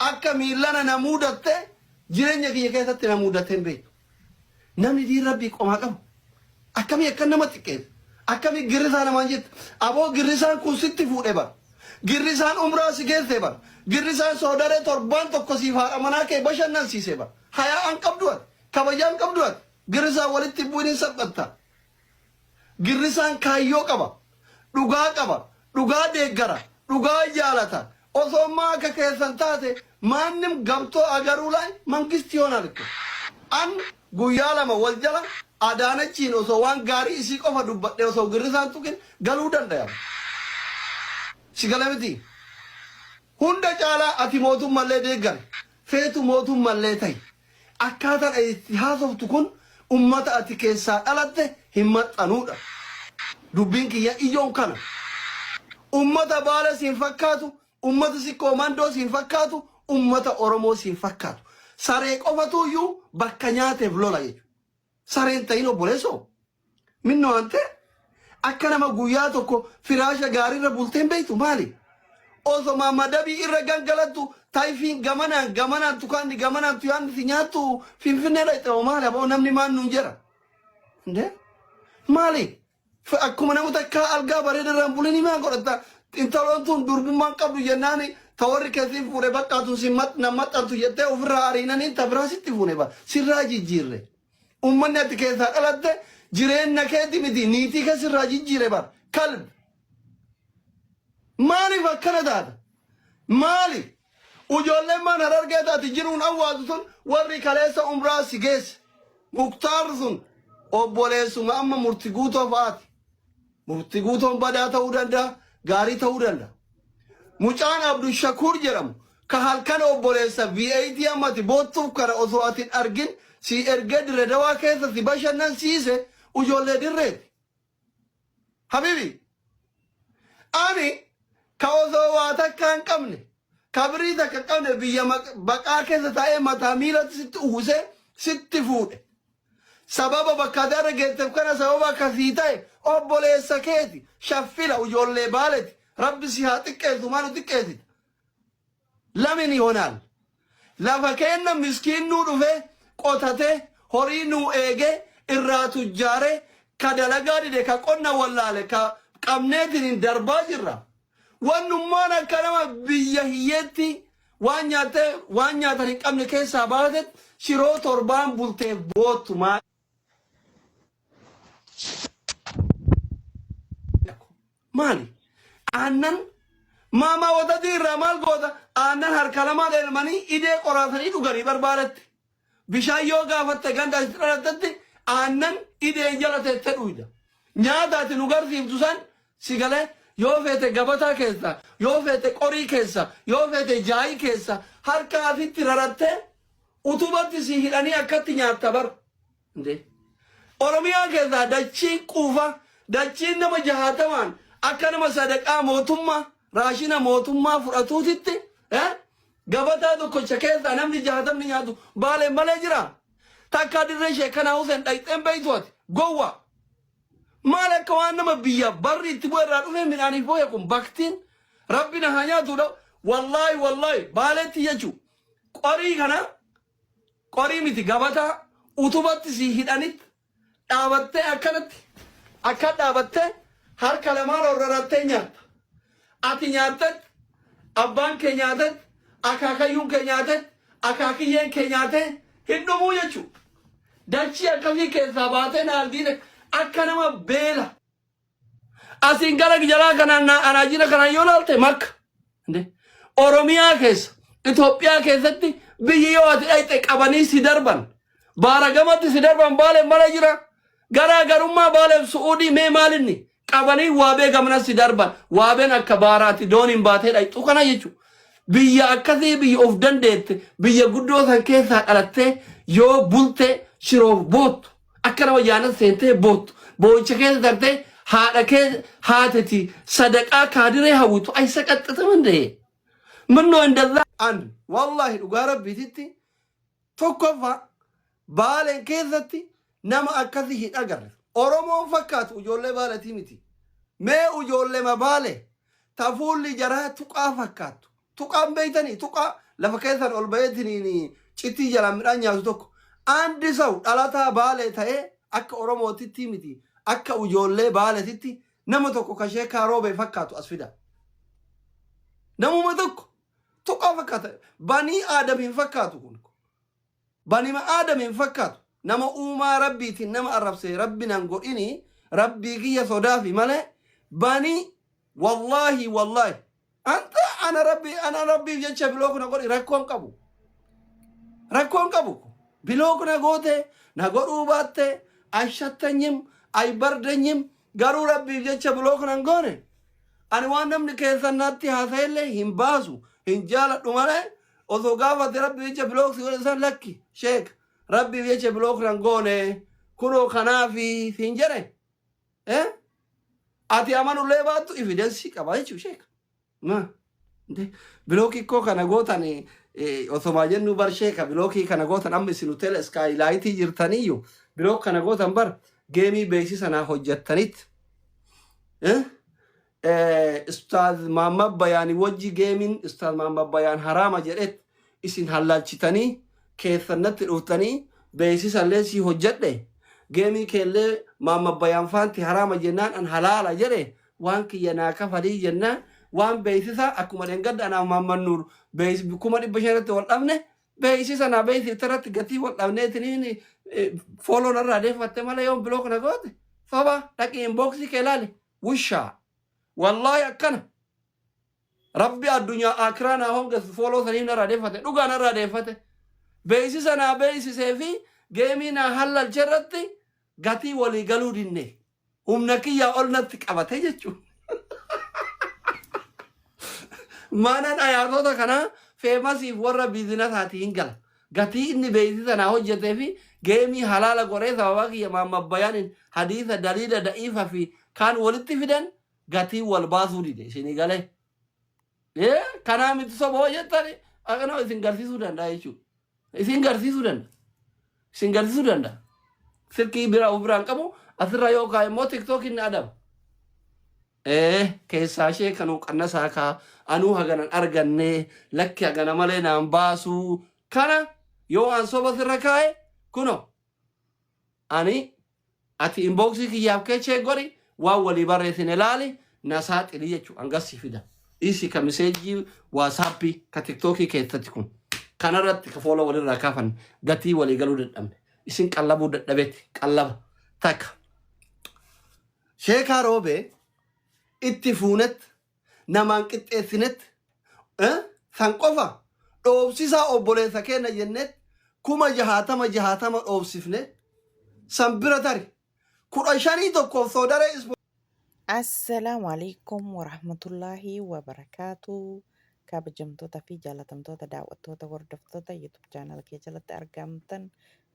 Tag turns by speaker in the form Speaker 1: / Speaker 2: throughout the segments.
Speaker 1: akka miillana namuudatte jireenya kiyya keessatti namuudatte hin beeku. Namni diin rabbii qomaa qabu akkamii akka nama xiqqeessa akkamii girrisaa namaan jette aboo girrisaan kun sitti fuudhe bara girrisaan umraa si geesse bara girrisaan soodaree torban tokko siif haadha manaa kee bashannansiise bara hayaa an qabdu ati kabajaa an qabdu ati girrisaan walitti bu'in sabbatta girrisaan kaayyoo qaba dhugaa deeggara dhugaa jaalata osoo maa akka keessan taate maannim gamtoo agaruu laay mangisti yoonaa an guyyaa lama wal jala adaanachiin osoo waan gaarii isii qofa dubbadhe osoo girrisaan tuqin galuu danda'ama. Si galamiti hunda caalaa ati mootummallee deeggare feetu mootummallee ta'i akkaataan itti haasoftu kun ummata ati keessaa dhalatte hin maxxanuudha. Dubbiin kiyya iyyoon kana ummata Baale siin fakkaatu ummata Sikkoo Mandoo siin fakkaatu ummata Oromoo siin fakkaatu. Saree qofatu iyyuu bakka nyaateef lola jechuudha. Sareen ta'in obboleessoo minnoo ante akka nama guyyaa tokko firaasha gaariirra bulteen beektu maali? Osoo madabii irra gangalattu taayifiin gamanaan tukaanni gamanaan tuyaanni si nyaattu finfinnee dhaqxee maali aboo namni maan nuun jira? Ndee maali? Akkuma namoota akka algaa bareedarraan bulanii maa godhatta intaloon tun durbummaan qabdu jennaani tawarri keessi fuudhee bakkaatu si maxxantu jettee ofirraa ariinanii tabiraa sitti fuune ba sirraa jijjiirre. Ummanni ati keessaa dhalatte jireenya keetti miti niitii keessirraa jijjiire bar kalbi. Maaliif akkana taata? Maaliif? Ijoolleen maan harargee taati jiruun awwaatu sun warri kaleessa umraa si geesse. Muktaar sun obboleessuma amma murtii guutoo fa'aati. Murtii guutoon badaa ta'uu danda'a, gaarii ta'uu danda'a. Mucaan Abdul Shakur jedhamu ka halkan obboleessa VAT ammati boottuuf kana osoo atin argin si erge Dirree Dawaa keessa si bashannansiise ijoollee dirreeti. Habibi ani ka osoo waa takka hin qabne ka birii takka hin qabne biyya baqaa keessa taa'ee mataa miilatti sitti uwwisee sitti fuudhe. Sababa bakka darra geetteef kana sababa akkasii ta'e obboleessa keeti shaffila ijoollee Baaleeti. Rabbi si haa xiqqeessu maal xiqqeessit lamin yoonaal lafa kenna miskiinnuu dhufe qotate horii nuu eege irraa tujjaare ka dalagaa dide ka qonna wallaale ka qabneetiin darbaa jirra wannummaan akka nama biyya hiyyeetti waan nyaatan hin qabne keessaa baatet shiroo torbaan bulteef boottu maali? Aannan mama wata dirra maal goota aannan harka lamaan elmanii idee qoraatanii dhuganii barbaadetti bishaan yoo gaafatte ganda dhalatetti aannan ideen jala teette dhuyda nyaata ati nu garsiiftu san si galee yoo feete gabataa keessa yoo feete qorii keessa yoo feete jaayii keessa harka atitti rarattee utubatti si hidhanii akkatti nyaatta bar Oromiyaa keessa dachii quufa dachiin nama jahaatamaan akka nama sadaqaa mootummaa raashina mootummaa fudhatuutitti gabataa tokkocha keessa namni jahatamni nyaatu Baalee malee jira takka dirree sheekanaa Huseen dhayxeen beeytuati gowwa maal akka waan nama biyya barri itti bu'e irraa dhufe midhaaniif boo'e kun baktiin rabbina haa nyaatudha wallaahi Baaleetti jechuu qorii miti gabataa utubatti si hidhanitti dhaabattee akkanatti akka dhaabattee harka lamaan orrarattee nyaatta. Ati nyaattat, abbaan kee nyaattat, akaakayyuun kee nyaattat, akaakiyyeen kee nyaatee hin dhumuu jechuudha. Dachii akkasii keessaa baatee naaldiine akka nama beela. Asiin gara jalaa kanaan anaajina kanaan yoo laalte makka. Oromiyaa keessa, Itoophiyaa keessatti biyyi yoo ati dhayxe qabanii si darban. Baaragamatti si darban Baalee mala jira. Garaagarummaa Baaleef Su'uudii mee maalinni? Qabanii waabee gamnas si darban waabeen akka baaraati dooniin baatee dhayxu kana jechuudha. Biyya akkasii biyya of dandeette biyya guddoo san keessaa dhalattee yoo bulte shiroof boottu akka nama jaanas seentee boottu boo'icha keessa dartee haadha kee haateti sadaqaa kaadiree hawwitu ayisa qaxxataman dee. Minnoo indallaa an wallahi dhugaa rabbiititti tokkoffaa Baaleen keessatti nama akkasii hin agarre. Oromoon fakkaatu ijoollee Baaleetii miti. Mee ijoollee Baale tafuulli jaraa tuqaa fakkaatu. tuqaan beeytanii tuqa lafa keessan ol bayeetiniin citii jalaan midhaan nyaatu tokko andi sau dhalataa baalee ta'ee akka oromootitti miti akka ijoollee baaleetitti nama tokko kashee kaaroobe fakkaatu as fida. Namuma tokko tuqa fakkaata banii aadam hin fakkaatu kun banima aadam hin fakkaatu nama uumaa rabbiitiin nama arrabsee rabbinan godhini rabbii kiyya sodaafi malee banii wallahi anta ana rabbiif jecha biloo kuna godhi rakkoon qabu biloo kuna goote na godhuu baatte ashattanyim ay bardanyim garuu rabbiif jecha biloo kuna goone ani waan namni keessannaatti haasa'ellee hin baasu hin jaaladhu malee osoo gaafate rabbiif jecha biloo si godhe san lakki sheek rabbiif jecha biloo kuna goone kunoo kanaafi hin jedhe ati amanullee baattu evidensii qaba jechuu sheek bilookii koo kana gootan osoma jennu bar sheeka bilookii kana gootan amma isin hoteela iskaaylaayitii jirtaniyyu bilook kana gootan bar geemii beeksisanaa hojjettanitti Ustaaz Mahammad Bayaanii wajji geemiin Ustaaz Mahammad Bayaan haraama jedhet isin hallaalchitanii keessannatti dhuftanii beeksisallee si hojjedhe geemii keellee Mahammad Bayaan faanti haraama jennaan an halaala jedhe waan kiyya naa kafalii jennaan waan beeksisa akkuma dhengadda anaaf Mahammad Nuur beeksisa 500 wal dhabne beeksisa naa beeksisa irratti gatii wal dhabneetiniin fooloon irraa deeffatte malee yoon biloo kana goote soba dhaqii inboksii kee ilaali wushaa wallahi akkana rabbi addunyaa akiraa naa hongeessu fooloo saniif narraa deeffate dhugaa narraa deeffate beeksisa naa beeksisee fi geemii naa hallalche irratti gatii walii galuu dinne humna kiyyaa ol natti qabate jechuudha. Maanan ayaatota kanaa feemasiif warra biizinasaatii hin gala gatii inni beeksisa naa hojjetee fi geemii halaala goree sababaa kiyya Mahammad Bayaanin hadiisa daliila da'iifa fi kaan walitti fidan gatii wal baasuu dide isinii galee kanaa miti soboo jettani akkanaa isin garsiisuu danda'a jechuudha. Isin garsiisuu danda'a. Silkii bira of biraan qabu asirra yookaan immoo tiktookiin adaba. Keessaa ishee kanuu qannasaa kaa anuu haganan arganne lakki hagana malee naan baasuu kana yoo an soba sirra kaa'e kuno ani ati inboksii kiyyaaf keechee godhi waan walii barreessin ilaali na saaxili jechuudha angassi fida. Isi ka miseejii waasaappii ka tiktookii keessatti kun kanarratti ka fooloo walirraa kaafan gatii walii galuu dadhabne isin qallabuu dadhabetti qallaba takka. Sheekaa roobee itti fuunet namaan qixxeessinet san qofa dhoobsisaa obboleessa keenya jennet 60 dhoobsifne san bira tari 15 soodaree
Speaker 2: Assalaamu alaikum warahmatullaahi wabarakaatu. Kabajamtoota fi jaalatamtoota daawwattoota hordoftoota YouTube channel kee jalatti argamtan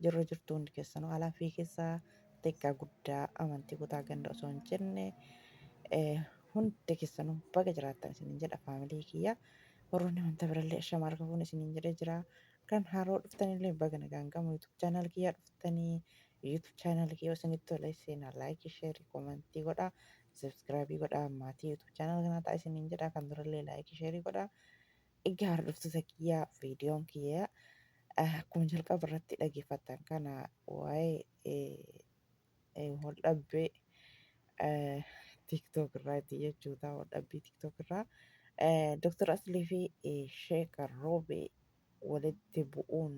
Speaker 2: jirtu hundi keessanuu alaa fi keessaa xiqqaa guddaa amantii kutaa ganda osoo hin jenne hundi keessanuu baga jiraattan isiniin jedha faamilii kiyya warroonni wanta birallee shama argamuun isiniin jedhee jira kan haroo dhuftanillee baga nagaan gamu YouTube channel kiyya dhuftanii YouTube channel kiyya isinitti tola seenaa like share commentii godha. Subscribe godha maatii YouTube channel kana ta'a isiniin jedha kan durallee like share godha. Egaa hordoftoota kiyya viidiyoon kiyya akkuma jalqaba irratti dhaggeeffattan kana waa'ee waldhabbii TikTok irraati jechuudha. Waldhabbii TikTok irraa Dr. Aslii fi Sheek Roobee walitti bu'uun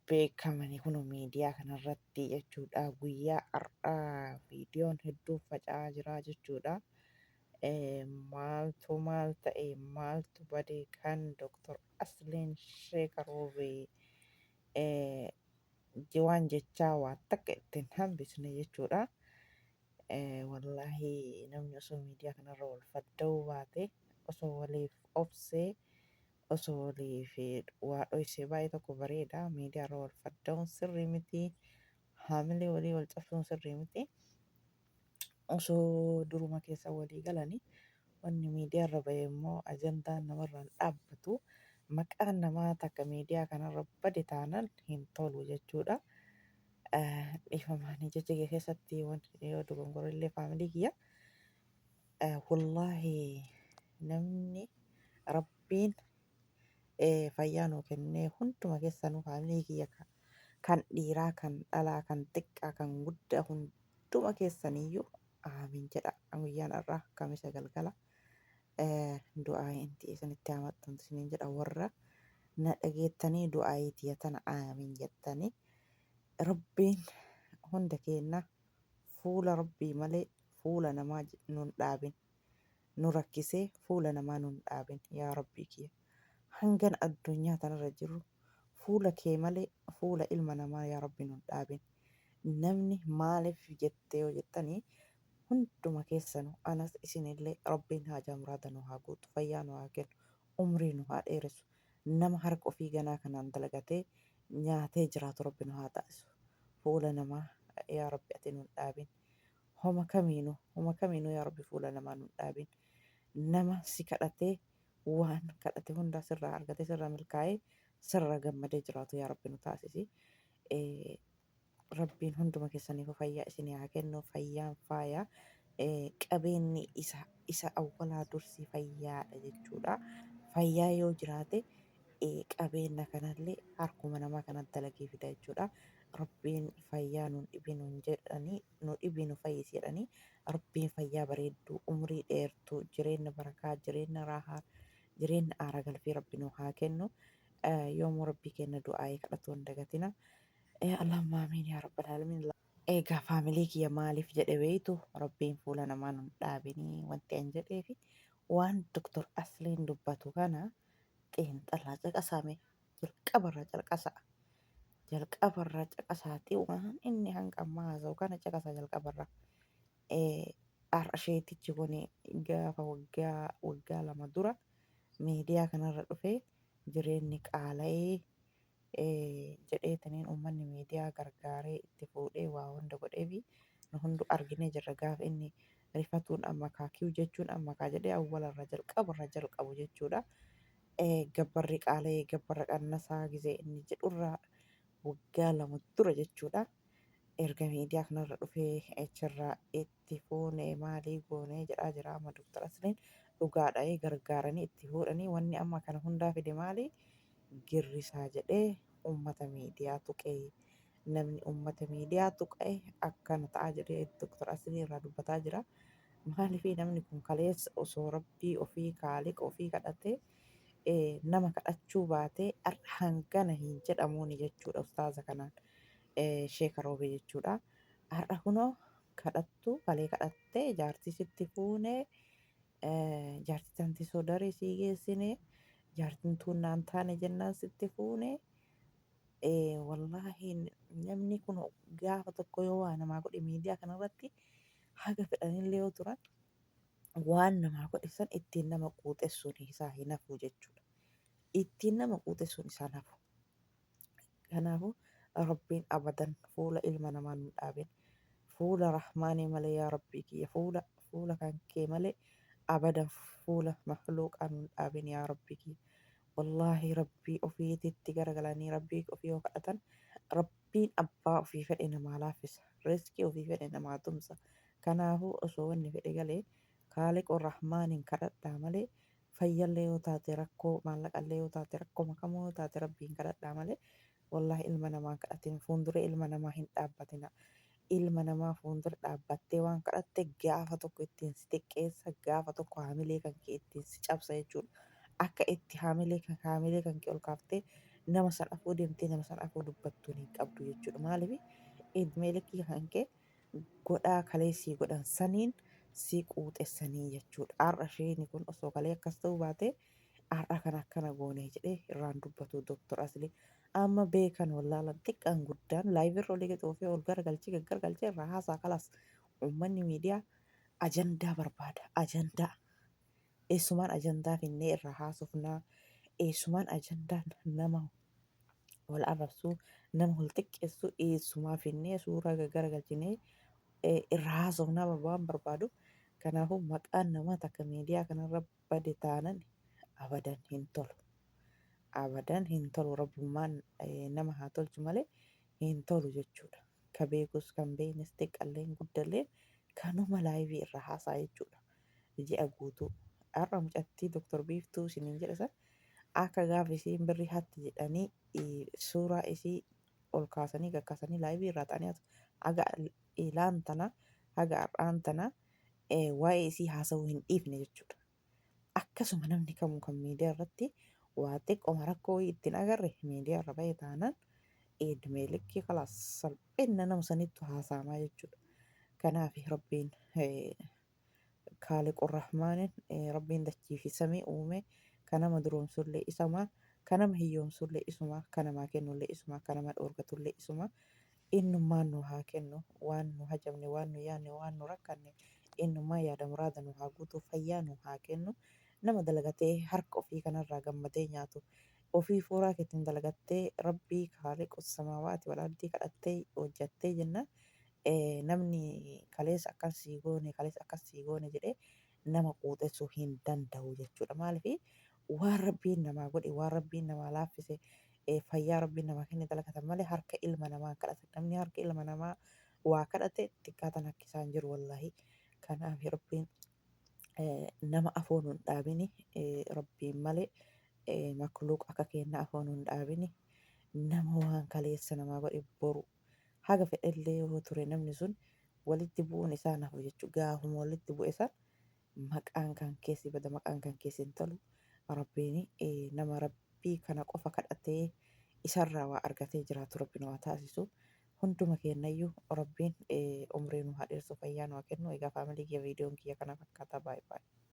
Speaker 2: beekamanii kun miidiyaa kanarratti jechuudha. Guyyaa har'aa viidiyoon hedduu faca'aa jira jechuudha. Maaltu maal ta'e maaltu bade kan Dr. Asliin Sheek Roobee waan jechaa waan takka ittiin hambisne jechuudha. Wallahi namni osoo miidiyaa kanarra wal fadda'uu baate osoo waliif obsee osoo waliif waa dhoysee baay'ee tokko bareeda. Miidiyaarra wal fadda'uun sirrii miti. Haamilee walii wal cabsuun sirrii miti. Osoo duruma keessa walii galanii wanni miidiyaarra bahe immoo ajandaan namarraan dhaabbatu maqaan namaa takka miidiyaa kanarra bade taanaan hin tolu jechuudha. Dhiifamaanii jecha kee keessatti wanti yoo dogongorrillee faamilii kiyya wallahi namni Rabbiin fayyaa nuu kennee hunduma keessanuu faamilii kiyya kan dhiiraa, kan dhalaa, kan xiqqaa, kan guddaa hunduma keessaniiyyuu aamiin jedha. Guyyaan har'aa kamisa galgala du'aa inti isinitti haamaxxantu isiniin jedha. Warra na dhageettanii du'aa tiyya tana aamiin jettanii rabbiin hunda keenya fuula rabbii malee fuula namaa nun dhaabin. Nu rakkisee fuula namaa nun dhaabin yaa rabbii kiyya. Hangan addunyaa tanarra jiru fuula kee malee fuula ilma namaa yaa rabbi nun dhaabin. Namni maaliif jettee yoo jettanii hunduma keessanuu anas isinillee rabbiin haajaa muraada nu haa guutu, fayyaa nu haa kennu, umrii nu haa dheeressu. Nama harka ofii ganaa kanaan dalagatee nyaatee jiraatu rabbi nu haa taasisu. Fuula namaa yaa rabbi ati nun dhaabin. Homa kamiinuu yaa rabbi fuula namaa nun dhaabin. Nama si kadhatee waan kadhate hunda sirraa argatee sirraa milkaa'ee sirraa gammadee jiraatu yaa rabbi nu taasisi. Rabbiin hunduma keessaniif fayyaa isinii haa kennu. Fayyaan faayaa. Qabeenyi isa awwalaa dursi fayyaadha jechuudha. Fayyaa yoo jiraate qabeenya kanallee harkuma namaa kanatti dalagee fida jechuudha. Rabbiin fayyaa nun dhibinu jedhanii nu dhibinu fayyisi jedhanii rabbiin fayyaa bareedduu umrii dheertuu jireenya barakaa jireenya raahaa jireenya aara galfii rabbi nu haa kennu. Yoomuu rabbii kenna du'aa'ee kadhatu hin dagatina. Allahumma amiin yaa rabbal aalamiin. Egaa faamilii kiyya maaliif jedhe beeytu rabbiin fuula namaa nun dhaabinii wanti an jedheefi waan doktor Asliin dubbatu kana xiinxalaa caqasaame jalqabarraa caqasaati waan inni hanga ammaa haasa'u kana caqasaa jalqabarraa. Har'a sheetichi kun gaafa waggaa lama dura miidiyaa kanarra dhufee jireenyi qaala'ee jedheetaniin uummanni miidiyaa gargaaree itti fuudhee waa hunda godheefi nu hundu arginee jirra gaafa inni rifatuun amma kaakiu jechuun amma kaa jedhee awwalarra jalqabu jechuudha. Gabbarri qaala'ee gabbarra qannasaa gizee inni jedhurraa waggaa lama dura jechuudha. Erga miidiyaa kanarra dhufee achirraa itti fuunee maalii goonee jedhaa jira amma Dr. Asliin dhugaadhaa gargaaranii itti fuudhanii wanni amma kana hundaa fide maali girrisaa jedhee ummata miidiyaa tuqee namni ummata miidiyaa tuqee akkana ta'a jedhee Dr. Asliin irraa dubbataa jira. Maaliifii namni kun kaleessa osoo rabbii ofii kaaliqa ofii kadhatee nama kadhachuu baatee hangana hin jedhamuuni jechuudha ustaaza kanaan. Sheeka Roobee jechuudha. Har'a kunoo kadhattu kalee kadhattee jaartii sitti fuunee jaartii tanti sodaree sii geessinee jaartiin tuunnaan taane jennaan sitti fuunee wallaahi namni kun gaafa tokko yoo waa namaa godhe miidiyaa kanarratti haga fedhanillee yoo turan waan namaa godhe san ittiin nama quuxessuun isaa hin hafu jechuudha. Ittiin nama quuxessuun isaa hin hafu. Kanaafuu rabbiin abadan fuula ilma namaa nun dhaabin. Fuula rahmaanii malee yaa rabbii kiyya fuula kan kee malee abadan fuula mahluuqaa nun dhaabin yaa rabbii kiyya. Wallaahi rabbii ofiititti garagalanii rabbii ofii yoo kadhatan rabbiin abbaa ofii fedhe namaa laaffisa. Riskii ofii fedhe namaa tumsa. Kanaafuu osoo wanni fedhe galee kaaliqoo rahmaaniin kadhadhaa malee fayyallee yoo taate rakkoo maallaqallee yoo taate rakkoo makamoo yoo taate rabbiin kadhadhaa malee wallaahi ilma namaa kadhatin fuulduree ilma namaa hin dhaabbatina. Ilma namaa fuuldura dhaabbattee waan kadhatte gaafa tokko ittiin si xiqqeessa gaafa tokko haamilee kan kee ittiin si cabsa jechuudha. Akka itti haamilee kan kee ol kaaftee nama san afuu deemtee nama san afuu dubbattuun hin qabdu jechuudha. Maaliif ilmeelee kan kee godhaa kaleessii godhan saniin si quuxessanii jechuudha. Har'a isheen kun osoo kalee akkas ta'uu baate har'a kan akkana goonee jedhee irraan dubbatu Dr. Asliin. Amma beekan wallaalan xiqqaan guddaan laayivirra olii gadi oofee ol garagalchee irraa haasaa kalas uummanni miidiyaa ajandaa barbaada. Ajandaa. Eessumaan ajandaa finnee irraa haasofnaa. Eessumaan ajandaa nama wal arrabsuu nama wal xiqqeessuu eessumaa finnee suuraa garagalchinee irraa haasofnaa waan barbaadu. Kanaafuu maqaan namaa takka miidiyaa kanarra bade taanan abadan hin tolu. Abadan hin tolu rabbummaan nama haa tolchu malee hin tolu jechuudha. Ka beekus kan beeknes xiqqallee guddallee kanuma laayivii irra haasaa jechuudha. Ji'a guutuu har'a mucattii Dr. Biiftuu isiniin jedha san akka gaafa isiin birrii hatti jedhanii suuraa isii ol kaasanii gaggaasanii laayivii irraa ta'anii haga ilaan tana haga har'aan tana waa'ee isii haasa'uu hin dhiifne jechuudha. Akkasuma namni kamuu kan miidiyaa irratti waa xiqqooma rakkoo ittiin agarre miidiyaa irra bahee taanaan edmee likkii kalaas salphina nama sanittu haasa'amaa jechuudha. Kanaaf rabbiin خالق الرحمن ربي دچي في سمي uume kanama duroomsullee isuma kanama hiyyoomsullee isuma kanama kennullee isuma kanama dhoorgatullee isuma innummaan nu haa kennu waan nu hajamne waan nu yaanne waan nu rakkanne innummaa yaada muraada nu haa guutuu fayyaa nu haa kennu nama dalagatee harka ofii kanarraa gammadee nyaatu ofii fuuraa keetiin dalagattee rabbii kaaliqu samaawaati walaardii kadhattee hojjattee jenna namni kaleessa akkas sii goone kaleessa akkas sii goone jedhee nama quuxessuu hin danda'u jechuudha. Maaliif waan rabbiin namaa godhe waan rabbiin namaa laaffise fayyaa rabbiin namaa kenne dalagatan malee harka ilma namaa kadhatan namni harka ilma namaa waa kadhate xiqqaatan akka isaan jiru wallaahi. Kanaaf rabbiin nama afoon hin dhaabini rabbiin malee makluuq akka kenna afoon hin dhaabini nama waan kaleessa namaa godhe boru haga fedhellee yoo ture namni sun walitti bu'uun isaa nafu jechuudha. Gaafuma walitti bu'e san maqaan kan keessi bada maqaan kan keessi hin tolu rabbiin nama rabbii kana qofa kadhatee isarraa waa argatee jiraatu rabbi nu haa taasisu. Hunduma keenyayyuu rabbiin umrii nu haa dheersu fayyaa nu haa kennu. Egaa faamilii kiyya viidiyoon kiyya kana fakkaata baay'ee.